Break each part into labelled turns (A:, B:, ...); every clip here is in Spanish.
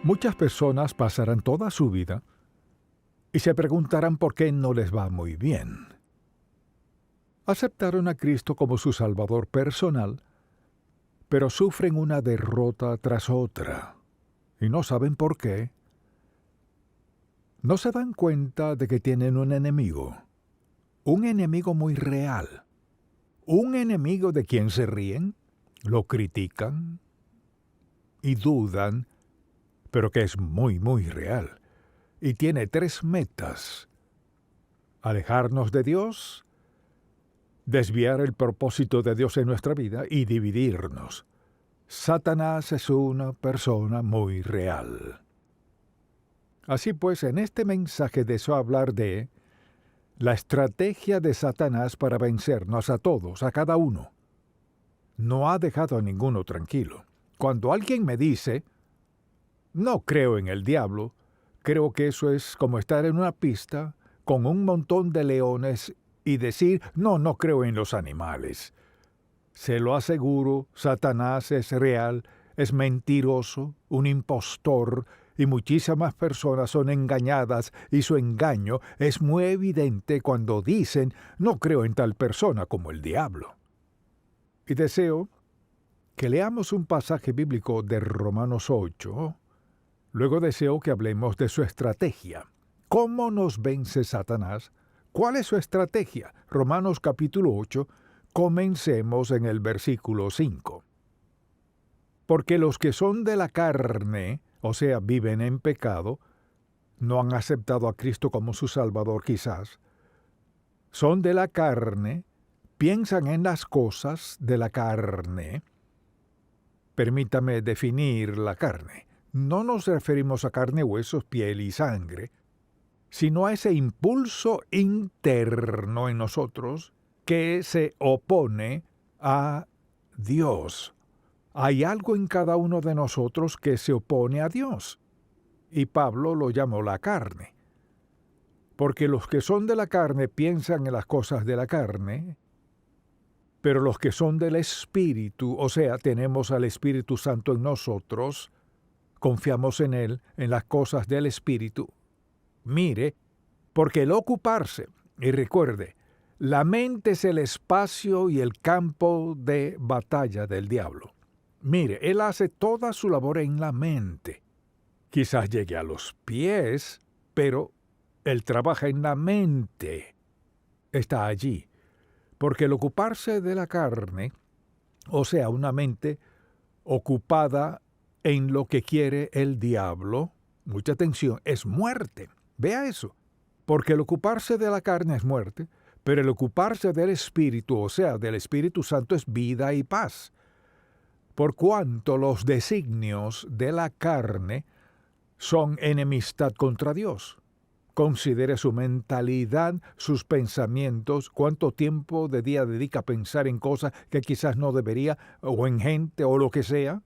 A: Muchas personas pasarán toda su vida y se preguntarán por qué no les va muy bien. Aceptaron a Cristo como su Salvador personal, pero sufren una derrota tras otra y no saben por qué. No se dan cuenta de que tienen un enemigo muy real, un enemigo de quien se ríen, lo critican y dudan, pero que es muy real. Y tiene 3 metas: alejarnos de Dios, desviar el propósito de Dios en nuestra vida y dividirnos. Satanás es una persona muy real. Así pues, en este mensaje deseo hablar de la estrategia de Satanás para vencernos a todos, a cada uno. No ha dejado a ninguno tranquilo. Cuando alguien me dice, no creo en el diablo, creo que eso es como estar en una pista con un montón de leones y decir, no creo en los animales. Se lo aseguro, Satanás es real, es mentiroso, un impostor, y muchísimas personas son engañadas, y su engaño es muy evidente cuando dicen, no creo en tal persona como el diablo. Y deseo que leamos un pasaje bíblico de Romanos 8. Luego deseo que hablemos de su estrategia. ¿Cómo nos vence Satanás? ¿Cuál es su estrategia? Romanos capítulo 8, comencemos en el versículo 5. Porque los que son de la carne, o sea, viven en pecado, no han aceptado a Cristo como su Salvador quizás, son de la carne, piensan en las cosas de la carne. Permítame definir la carne. No nos referimos a carne, huesos, piel y sangre, sino a ese impulso interno en nosotros que se opone a Dios. Hay algo en cada uno de nosotros que se opone a Dios, y Pablo lo llamó la carne. Porque los que son de la carne piensan en las cosas de la carne, pero los que son del Espíritu, o sea, tenemos al Espíritu Santo en nosotros, confiamos en Él, en las cosas del Espíritu. Mire, porque el ocuparse, y recuerde, la mente es el espacio y el campo de batalla del diablo. Mire, él hace toda su labor en la mente. Quizás llegue a los pies, pero él trabaja en la mente. Está allí. Porque el ocuparse de la carne, o sea, una mente ocupada en lo que quiere el diablo, mucha atención, es muerte. Vea eso. Porque el ocuparse de la carne es muerte, pero el ocuparse del Espíritu, o sea, del Espíritu Santo, es vida y paz. Por cuanto los designios de la carne son enemistad contra Dios. Considere su mentalidad, sus pensamientos, cuánto tiempo de día dedica a pensar en cosas que quizás no debería, o en gente, o lo que sea.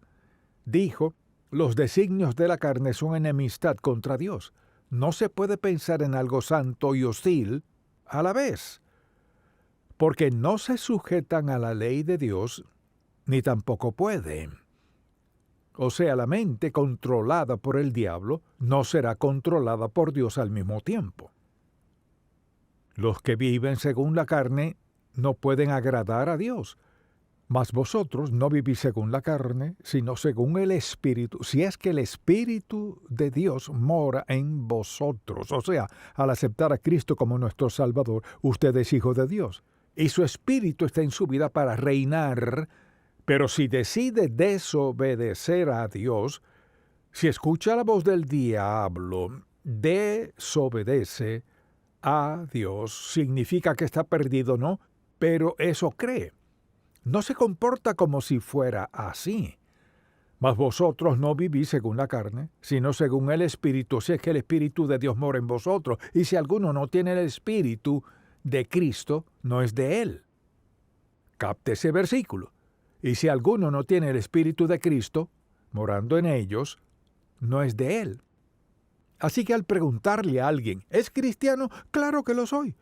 A: Dijo, los designios de la carne son enemistad contra Dios. No se puede pensar en algo santo y hostil a la vez, porque no se sujetan a la ley de Dios, ni tampoco pueden. O sea, la mente controlada por el diablo no será controlada por Dios al mismo tiempo. Los que viven según la carne no pueden agradar a Dios, mas vosotros no vivís según la carne, sino según el Espíritu, si es que el Espíritu de Dios mora en vosotros. O sea, al aceptar a Cristo como nuestro Salvador, usted es hijo de Dios, y su Espíritu está en su vida para reinar. Pero si decide desobedecer a Dios, si escucha la voz del diablo, desobedece a Dios, significa que está perdido, ¿no? Pero eso cree. No se comporta como si fuera así. Mas vosotros no vivís según la carne, sino según el Espíritu, si es que el Espíritu de Dios mora en vosotros. Y si alguno no tiene el Espíritu de Cristo, no es de él. Capte ese versículo. Y si alguno no tiene el Espíritu de Cristo, morando en ellos, no es de él. Así que al preguntarle a alguien, ¿es cristiano? Claro que lo soy.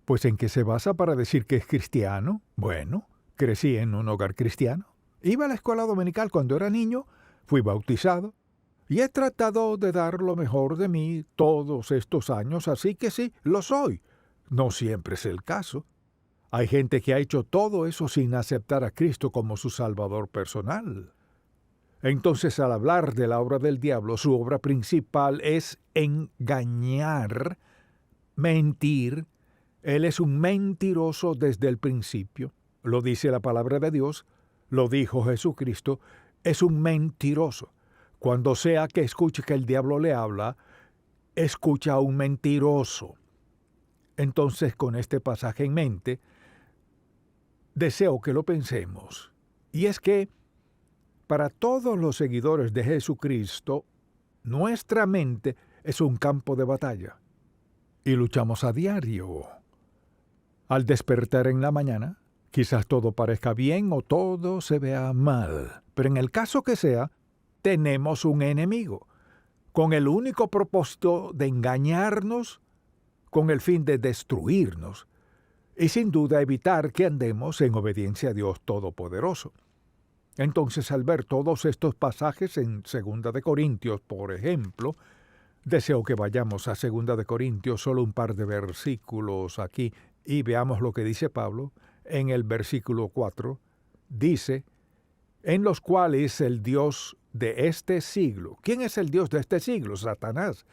A: Pues ¿en qué se basa para decir que es cristiano? Bueno, crecí en un hogar cristiano. Iba a la escuela dominical cuando era niño, fui bautizado, Y he tratado de dar lo mejor de mí todos estos años, así que sí, lo soy. No siempre es el caso. Hay gente que ha hecho todo eso sin aceptar a Cristo como su Salvador personal. Entonces, al hablar de la obra del diablo, su obra principal es engañar, mentir. Él es un mentiroso desde el principio. Lo dice la palabra de Dios, lo dijo Jesucristo, es un mentiroso. Cuando sea que escuche que el diablo le habla, escucha a un mentiroso. Entonces, con este pasaje en mente, deseo que lo pensemos. Y es que, para todos los seguidores de Jesucristo, nuestra mente es un campo de batalla. Y luchamos a diario. Al despertar en la mañana, quizás todo parezca bien o todo se vea mal. Pero en el caso que sea, tenemos un enemigo, con el único propósito de engañarnos, con el fin de destruirnos, y sin duda evitar que andemos en obediencia a Dios Todopoderoso. Entonces, al ver todos estos pasajes en 2 de Corintios, por ejemplo, deseo que vayamos a 2 de Corintios, solo un par de versículos aquí, y veamos lo que dice Pablo. En el versículo 4, dice, en los cuales el Dios de este siglo. ¿Quién es el Dios de este siglo? Satanás.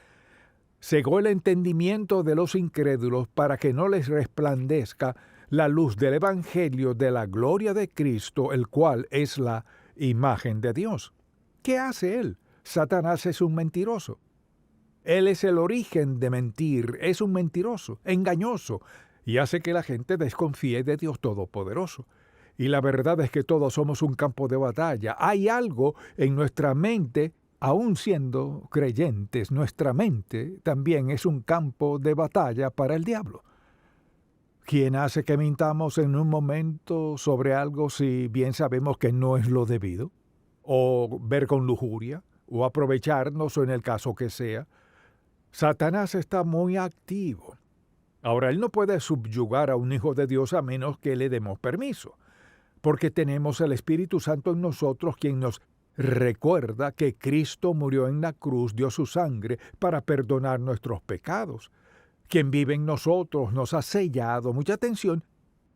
A: Cegó el entendimiento de los incrédulos para que no les resplandezca la luz del Evangelio de la gloria de Cristo, el cual es la imagen de Dios. ¿Qué hace él? Satanás es un mentiroso. Él es el origen de mentir, es un mentiroso, engañoso, y hace que la gente desconfíe de Dios Todopoderoso. Y la verdad es que todos somos un campo de batalla. Hay algo en nuestra mente, aun siendo creyentes, nuestra mente también es un campo de batalla para el diablo. ¿Quién hace que mintamos en un momento sobre algo si bien sabemos que no es lo debido? ¿O ver con lujuria? ¿O aprovecharnos, o en el caso que sea? Satanás está muy activo. Ahora, él no puede subyugar a un hijo de Dios a menos que le demos permiso, porque tenemos el Espíritu Santo en nosotros, quien nos recuerda que Cristo murió en la cruz, dio su sangre para perdonar nuestros pecados. Quien vive en nosotros nos ha sellado. Mucha atención,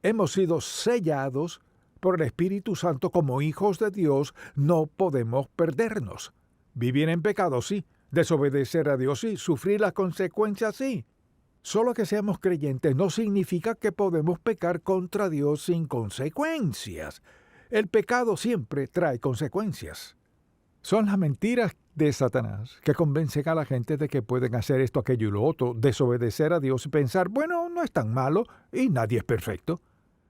A: hemos sido sellados por el Espíritu Santo como hijos de Dios. No podemos perdernos. Vivir en pecado, sí. Desobedecer a Dios, sí. Sufrir las consecuencias, sí. Solo que seamos creyentes no significa que podemos pecar contra Dios sin consecuencias. El pecado siempre trae consecuencias. Son las mentiras de Satanás que convencen a la gente de que pueden hacer esto, aquello y lo otro, desobedecer a Dios y pensar, bueno, no es tan malo y nadie es perfecto.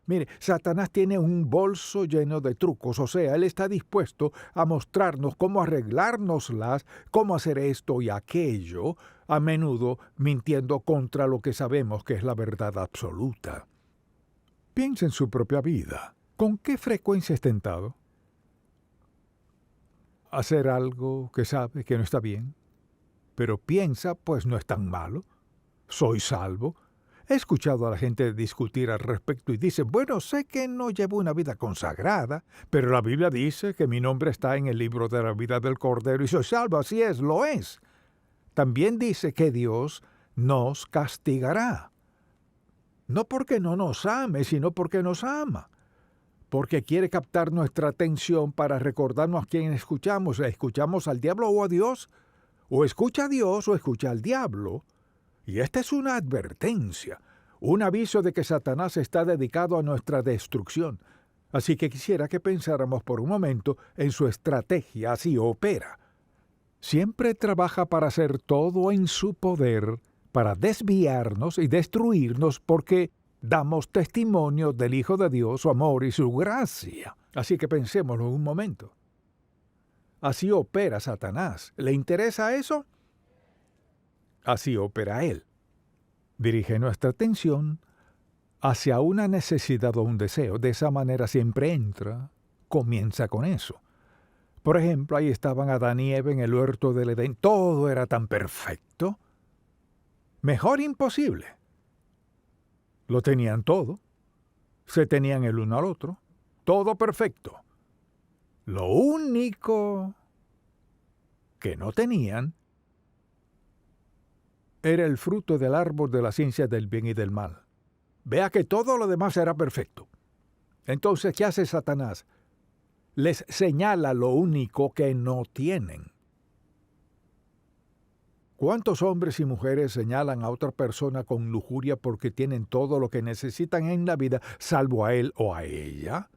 A: Mire, Satanás tiene un bolso lleno de trucos, o sea, él está dispuesto a mostrarnos cómo arreglárnoslas, cómo hacer esto y aquello, a menudo mintiendo contra lo que sabemos que es la verdad absoluta. Piensa en su propia vida. ¿Con qué frecuencia es tentado? Hacer algo que sabe que no está bien, pero piensa, pues no es tan malo. Soy salvo. He escuchado a la gente discutir al respecto y dice, bueno, sé que no llevo una vida consagrada, pero la Biblia dice que mi nombre está en el libro de la vida del Cordero y soy salvo. Así es, lo es. También dice que Dios nos castigará. No porque no nos ame, sino porque nos ama. Porque quiere captar nuestra atención para recordarnos a quién escuchamos. ¿Escuchamos al diablo o a Dios? ¿O escucha a Dios o escucha al diablo? Y esta es una advertencia, un aviso de que Satanás está dedicado a nuestra destrucción. Así que quisiera que pensáramos por un momento en su estrategia. Así opera. Siempre trabaja para hacer todo en su poder, para desviarnos y destruirnos, porque damos testimonio del Hijo de Dios, su amor y su gracia. Así que pensémoslo un momento. Así opera Satanás. ¿Le interesa eso? Así opera él. Dirige nuestra atención hacia una necesidad o un deseo. De esa manera siempre entra, comienza con eso. Por ejemplo, ahí estaban Adán y Eva en el huerto del Edén. Todo era tan perfecto. Mejor imposible. Lo tenían todo. Se tenían el uno al otro. Todo perfecto. Lo único que no tenían era el fruto del árbol de la ciencia del bien y del mal. Vea que todo lo demás era perfecto. Entonces, ¿qué hace Satanás? Les señala lo único que no tienen. ¿Cuántos hombres y mujeres señalan a otra persona con lujuria porque tienen todo lo que necesitan en la vida, salvo a él o a ella?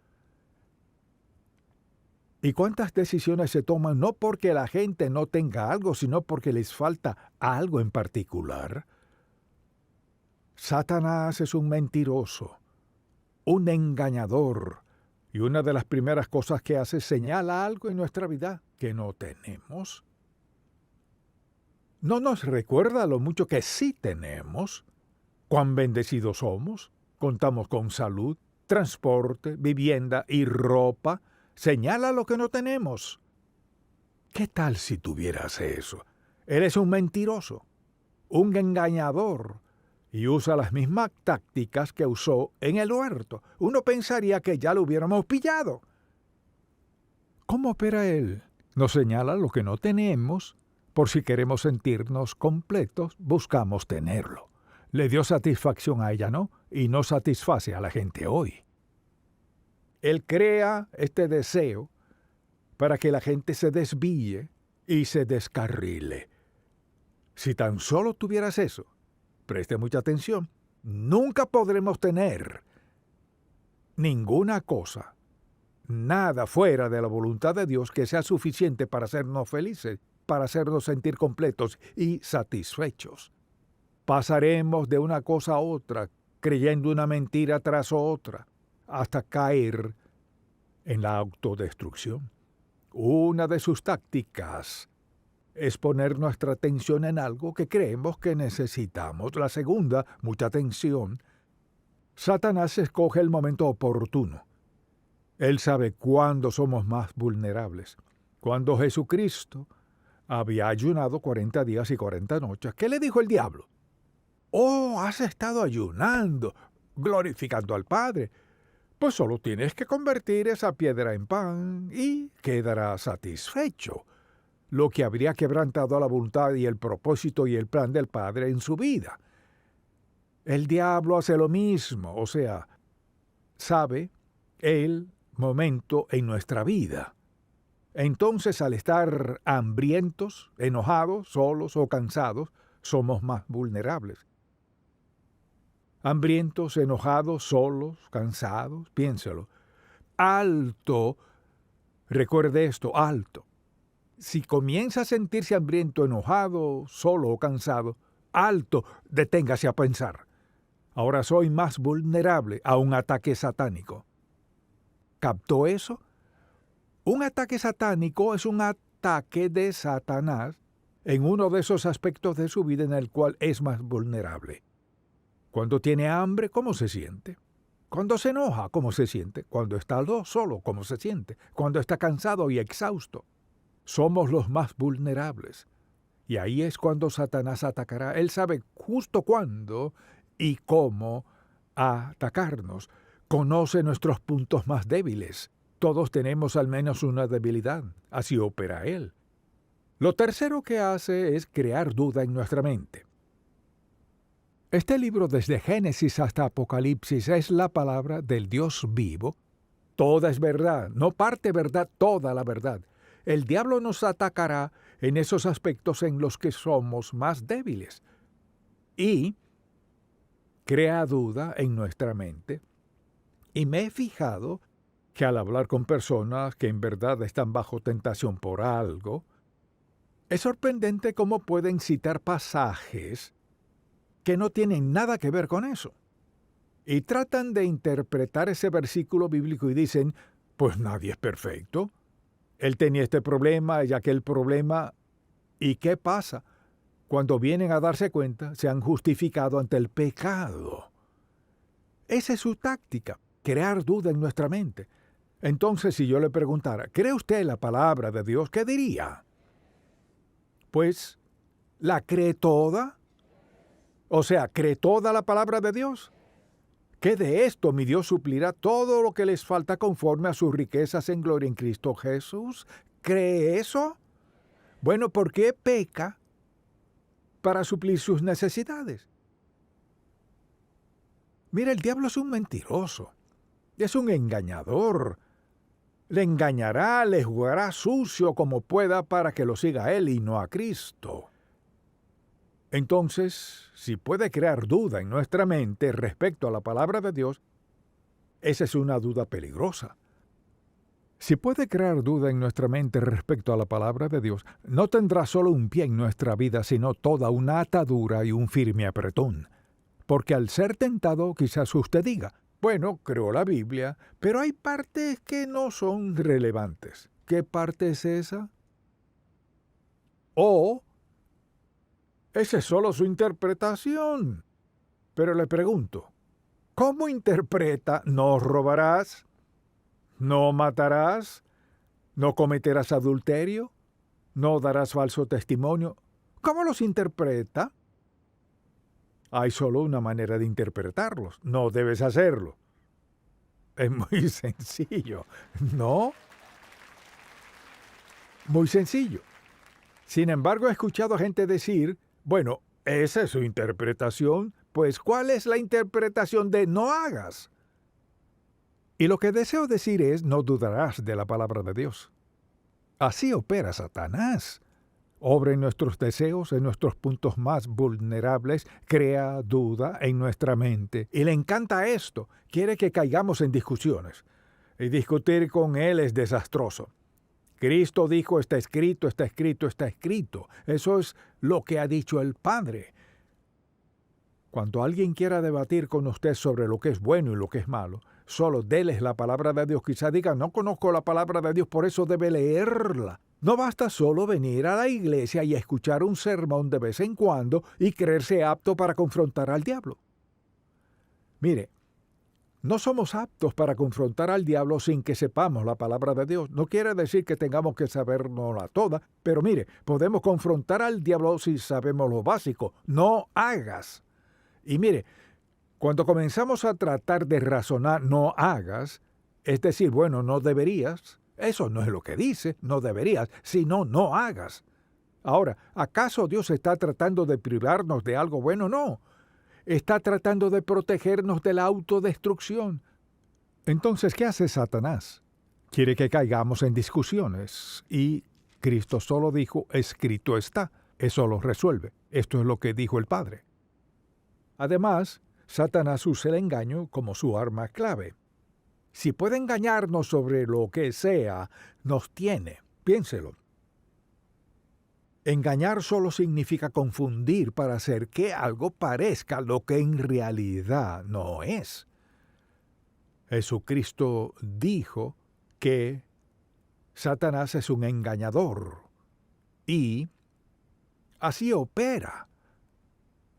A: ¿Y cuántas decisiones se toman no porque la gente no tenga algo, sino porque les falta algo en particular? Satanás es un mentiroso, un engañador, y una de las primeras cosas que hace es señala algo en nuestra vida que no tenemos. No nos recuerda lo mucho que sí tenemos, cuán bendecidos somos, contamos con salud, transporte, vivienda y ropa. Señala lo que no tenemos. ¿Qué tal si tuvieras eso? Eres un mentiroso, un engañador, y usa las mismas tácticas que usó en el huerto. Uno pensaría que ya lo hubiéramos pillado. ¿Cómo opera él? Nos señala lo que no tenemos. Por si queremos sentirnos completos, buscamos tenerlo. Le dio satisfacción a ella, ¿no? Y no satisface a la gente hoy. Él crea este deseo para que la gente se desvíe y se descarrile. Si tan solo tuvieras eso, preste mucha atención, nunca podremos tener ninguna cosa, nada fuera de la voluntad de Dios que sea suficiente para hacernos felices, para hacernos sentir completos y satisfechos. Pasaremos de una cosa a otra, creyendo una mentira tras otra, hasta caer en la autodestrucción. Una de sus tácticas es poner nuestra atención en algo que creemos que necesitamos. La segunda, mucha atención. Satanás escoge el momento oportuno. Él sabe cuándo somos más vulnerables. Cuando Jesucristo había ayunado 40 días y 40 noches, ¿qué le dijo el diablo? Oh, has estado ayunando, glorificando al Padre. Pues solo tienes que convertir esa piedra en pan y quedarás satisfecho. Lo que habría quebrantado la voluntad y el propósito y el plan del Padre en su vida. El diablo hace lo mismo, o sea, sabe el momento en nuestra vida. Entonces, al estar hambrientos, enojados, solos o cansados, somos más vulnerables. Hambrientos, enojados, solos, cansados, piénselo. Alto, recuerde esto, alto. Si comienza a sentirse hambriento, enojado, solo o cansado, alto, deténgase a pensar. Ahora soy más vulnerable a un ataque satánico. ¿Captó eso? Un ataque satánico es un ataque de Satanás en uno de esos aspectos de su vida en el cual es más vulnerable. Cuando tiene hambre, ¿cómo se siente? Cuando se enoja, ¿cómo se siente? Cuando está solo, ¿cómo se siente? Cuando está cansado y exhausto. Somos los más vulnerables. Y ahí es cuando Satanás atacará. Él sabe justo cuándo y cómo atacarnos. Conoce nuestros puntos más débiles. Todos tenemos al menos una debilidad. Así opera él. Lo tercero que hace es crear duda en nuestra mente. Este libro, desde Génesis hasta Apocalipsis, es la palabra del Dios vivo. Toda es verdad, no parte verdad, toda la verdad. El diablo nos atacará en esos aspectos en los que somos más débiles. Y crea duda en nuestra mente. Y me he fijado que al hablar con personas que en verdad están bajo tentación por algo, es sorprendente cómo pueden citar pasajes que no tienen nada que ver con eso. Y tratan de interpretar ese versículo bíblico y dicen, pues nadie es perfecto. Él tenía este problema y aquel problema. ¿Y qué pasa? Cuando vienen a darse cuenta, se han justificado ante el pecado. Esa es su táctica, crear duda en nuestra mente. Entonces, si yo le preguntara, ¿cree usted la palabra de Dios? ¿Qué diría? Pues, ¿la cree toda? O sea, ¿cree toda la palabra de Dios? ¿Qué de esto mi Dios suplirá todo lo que les falta conforme a sus riquezas en gloria en Cristo Jesús? ¿Cree eso? Bueno, ¿por qué peca? Para suplir sus necesidades. Mira, el diablo es un mentiroso, es un engañador. Le engañará, le jugará sucio como pueda para que lo siga a él y no a Cristo. Entonces, si puede crear duda en nuestra mente respecto a la palabra de Dios, esa es una duda peligrosa. Si puede crear duda en nuestra mente respecto a la palabra de Dios, no tendrá solo un pie en nuestra vida, sino toda una atadura y un firme apretón. Porque al ser tentado, quizás usted diga, bueno, creo la Biblia, pero hay partes que no son relevantes. ¿Qué parte es esa? O esa es solo su interpretación. Pero le pregunto, ¿cómo interpreta no robarás? ¿No matarás? ¿No cometerás adulterio? ¿No darás falso testimonio? ¿Cómo los interpreta? Hay solo una manera de interpretarlos. No debes hacerlo. Es muy sencillo, ¿no? Muy sencillo. Sin embargo, he escuchado a gente decir, bueno, esa es su interpretación, pues ¿cuál es la interpretación de no hagas? Y lo que deseo decir es, no dudarás de la palabra de Dios. Así opera Satanás. Obra en nuestros deseos, en nuestros puntos más vulnerables, crea duda en nuestra mente. Y le encanta esto, quiere que caigamos en discusiones. Y discutir con él es desastroso. Cristo dijo, está escrito, está escrito, está escrito. Eso es lo que ha dicho el Padre. Cuando alguien quiera debatir con usted sobre lo que es bueno y lo que es malo, solo déles la palabra de Dios. Quizá diga, no conozco la palabra de Dios, por eso debe leerla. No basta solo venir a la iglesia y escuchar un sermón de vez en cuando y creerse apto para confrontar al diablo. Mire, no somos aptos para confrontar al diablo sin que sepamos la palabra de Dios. No quiere decir que tengamos que sabernosla toda, pero mire, podemos confrontar al diablo si sabemos lo básico. No hagas. Y mire, cuando comenzamos a tratar de razonar no hagas, es decir, bueno, no deberías, eso no es lo que dice, no deberías, sino no hagas. Ahora, ¿acaso Dios está tratando de privarnos de algo bueno? No. Está tratando de protegernos de la autodestrucción. Entonces, ¿qué hace Satanás? Quiere que caigamos en discusiones. Y Cristo solo dijo, escrito está. Eso lo resuelve. Esto es lo que dijo el Padre. Además, Satanás usa el engaño como su arma clave. Si puede engañarnos sobre lo que sea, nos tiene. Piénselo. Engañar solo significa confundir para hacer que algo parezca lo que en realidad no es. Jesucristo dijo que Satanás es un engañador y así opera.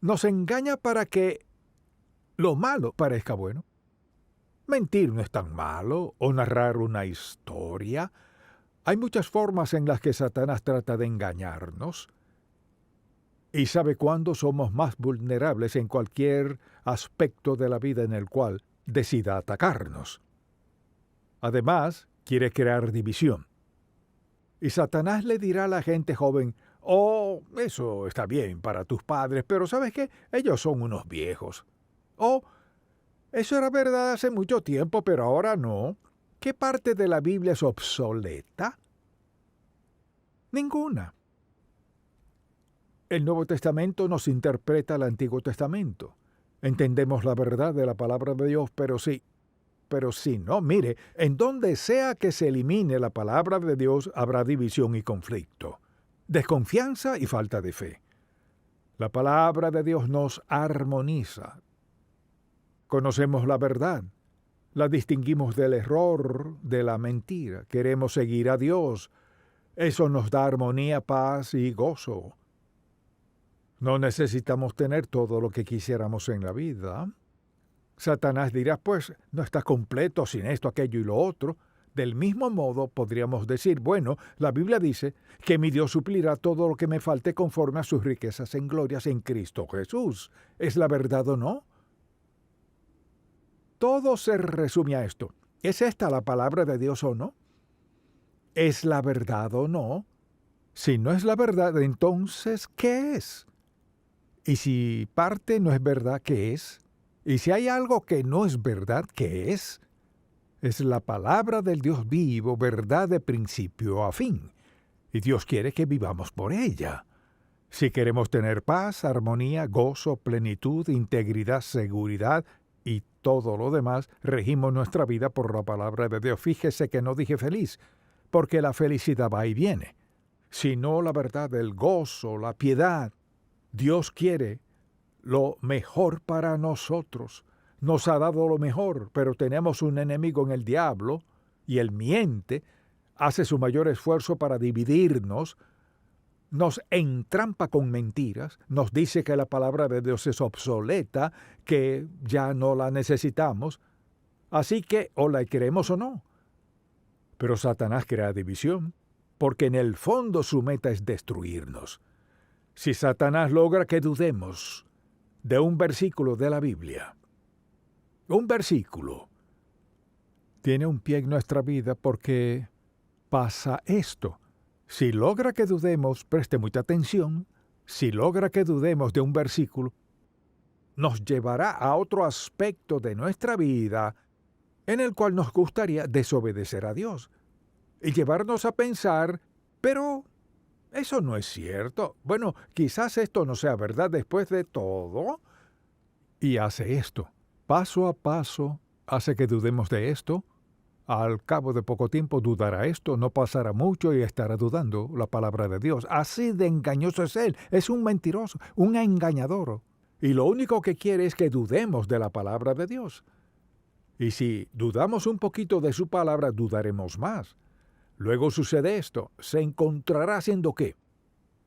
A: Nos engaña para que lo malo parezca bueno. Mentir no es tan malo, o narrar una historia. Hay muchas formas en las que Satanás trata de engañarnos. Y sabe cuándo somos más vulnerables en cualquier aspecto de la vida en el cual decida atacarnos. Además, quiere crear división. Y Satanás le dirá a la gente joven, oh, eso está bien para tus padres, pero ¿sabes qué? Ellos son unos viejos. Oh, eso era verdad hace mucho tiempo, pero ahora no. ¿Qué parte de la Biblia es obsoleta? Ninguna. El Nuevo Testamento nos interpreta el Antiguo Testamento. Entendemos la verdad de la palabra de Dios, pero sí, no. Mire, en donde sea que se elimine la palabra de Dios habrá división y conflicto, desconfianza y falta de fe. La palabra de Dios nos armoniza. Conocemos la verdad, la distinguimos del error, de la mentira. Queremos seguir a Dios. Eso nos da armonía, paz y gozo. No necesitamos tener todo lo que quisiéramos en la vida. Satanás dirá, pues, no está completo sin esto, aquello y lo otro. Del mismo modo, podríamos decir, bueno, la Biblia dice que mi Dios suplirá todo lo que me falte conforme a sus riquezas en glorias en Cristo Jesús. ¿Es la verdad o no? Todo se resume a esto. ¿Es esta la palabra de Dios o no? ¿Es la verdad o no? Si no es la verdad, entonces, ¿qué es? Y si parte no es verdad, ¿qué es? Y si hay algo que no es verdad, ¿qué es? Es la palabra del Dios vivo, verdad de principio a fin. Y Dios quiere que vivamos por ella. Si queremos tener paz, armonía, gozo, plenitud, integridad, seguridad y todo lo demás, regimos nuestra vida por la palabra de Dios. Fíjese que no dije feliz, porque la felicidad va y viene, sino la verdad, el gozo, la piedad. Dios quiere lo mejor para nosotros. Nos ha dado lo mejor, pero tenemos un enemigo en el diablo, y él miente, hace su mayor esfuerzo para dividirnos, nos entrampa con mentiras, nos dice que la palabra de Dios es obsoleta, que ya no la necesitamos, así que o la queremos o no. Pero Satanás crea división, porque en el fondo su meta es destruirnos. Si Satanás logra que dudemos de un versículo de la Biblia, un versículo tiene un pie en nuestra vida porque pasa esto. Si logra que dudemos, preste mucha atención, si logra que dudemos de un versículo, nos llevará a otro aspecto de nuestra vida en el cual nos gustaría desobedecer a Dios y llevarnos a pensar, pero eso no es cierto. Bueno, quizás esto no sea verdad después de todo. Y hace esto. Paso a paso hace que dudemos de esto. Al cabo de poco tiempo dudará esto, no pasará mucho y estará dudando la palabra de Dios. Así de engañoso es él. Es un mentiroso, un engañador. Y lo único que quiere es que dudemos de la palabra de Dios. Y si dudamos un poquito de su palabra, dudaremos más. Luego sucede esto. Se encontrará haciendo ¿qué?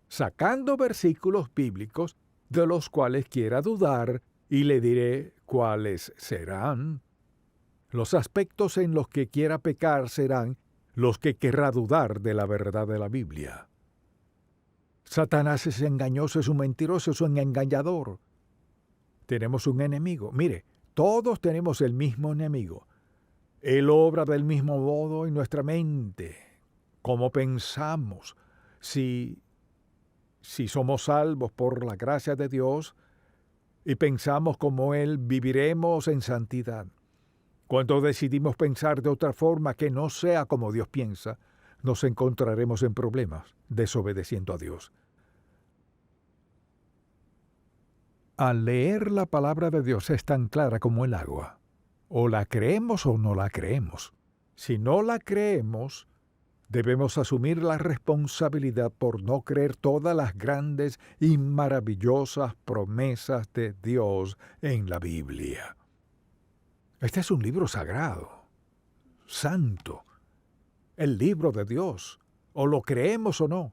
A: Sacando versículos bíblicos de los cuales quiera dudar, y le diré cuáles serán. Los aspectos en los que quiera pecar serán los que querrá dudar de la verdad de la Biblia. Satanás es engañoso, es un mentiroso, es un engañador. Tenemos un enemigo. Mire, todos tenemos el mismo enemigo. Él obra del mismo modo en nuestra mente. Cómo pensamos. Si somos salvos por la gracia de Dios y pensamos como Él, viviremos en santidad. Cuando decidimos pensar de otra forma que no sea como Dios piensa, nos encontraremos en problemas, desobedeciendo a Dios. Al leer la palabra de Dios es tan clara como el agua. O la creemos o no la creemos. Si no la creemos, debemos asumir la responsabilidad por no creer todas las grandes y maravillosas promesas de Dios en la Biblia. Este es un libro sagrado, santo, el libro de Dios, o lo creemos o no.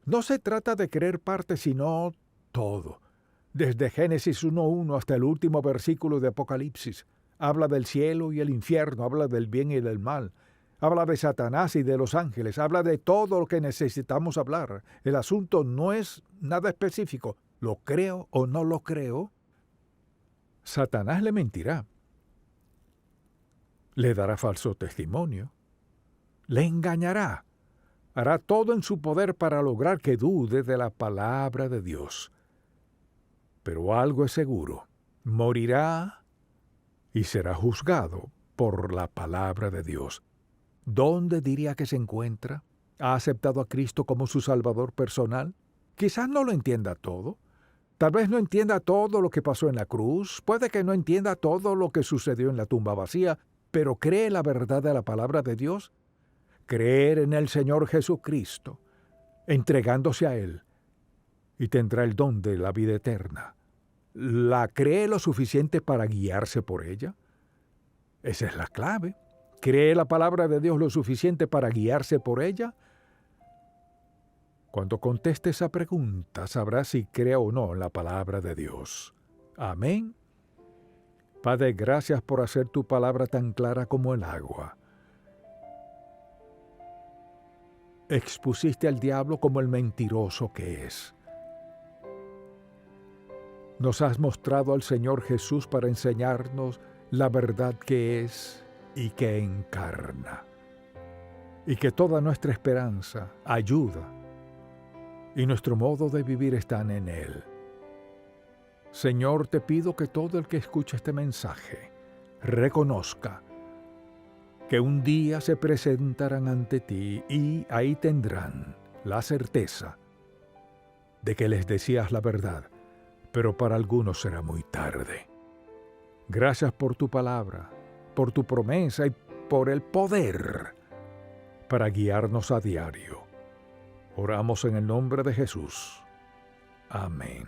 A: No se trata de creer parte, sino todo. Desde Génesis 1:1 hasta el último versículo de Apocalipsis, habla del cielo y el infierno, habla del bien y del mal, habla de Satanás y de los ángeles, habla de todo lo que necesitamos hablar. El asunto no es nada específico, ¿lo creo o no lo creo? Satanás le mentirá. Le dará falso testimonio, le engañará, hará todo en su poder para lograr que dude de la palabra de Dios. Pero algo es seguro, morirá y será juzgado por la palabra de Dios. ¿Dónde diría que se encuentra? ¿Ha aceptado a Cristo como su Salvador personal? Quizás no lo entienda todo. Tal vez no entienda todo lo que pasó en la cruz, puede que no entienda todo lo que sucedió en la tumba vacía, pero cree la verdad de la palabra de Dios. Creer en el Señor Jesucristo, entregándose a Él, y tendrá el don de la vida eterna. ¿La cree lo suficiente para guiarse por ella? Esa es la clave. ¿Cree la palabra de Dios lo suficiente para guiarse por ella? Cuando conteste esa pregunta, sabrá si cree o no en la palabra de Dios. Amén. Padre, gracias por hacer tu palabra tan clara como el agua. Expusiste al diablo como el mentiroso que es. Nos has mostrado al Señor Jesús para enseñarnos la verdad que es y que encarna. Y que toda nuestra esperanza, ayuda y nuestro modo de vivir están en Él. Señor, te pido que todo el que escuche este mensaje reconozca que un día se presentarán ante ti y ahí tendrán la certeza de que les decías la verdad, pero para algunos será muy tarde. Gracias por tu palabra, por tu promesa y por el poder para guiarnos a diario. Oramos en el nombre de Jesús. Amén.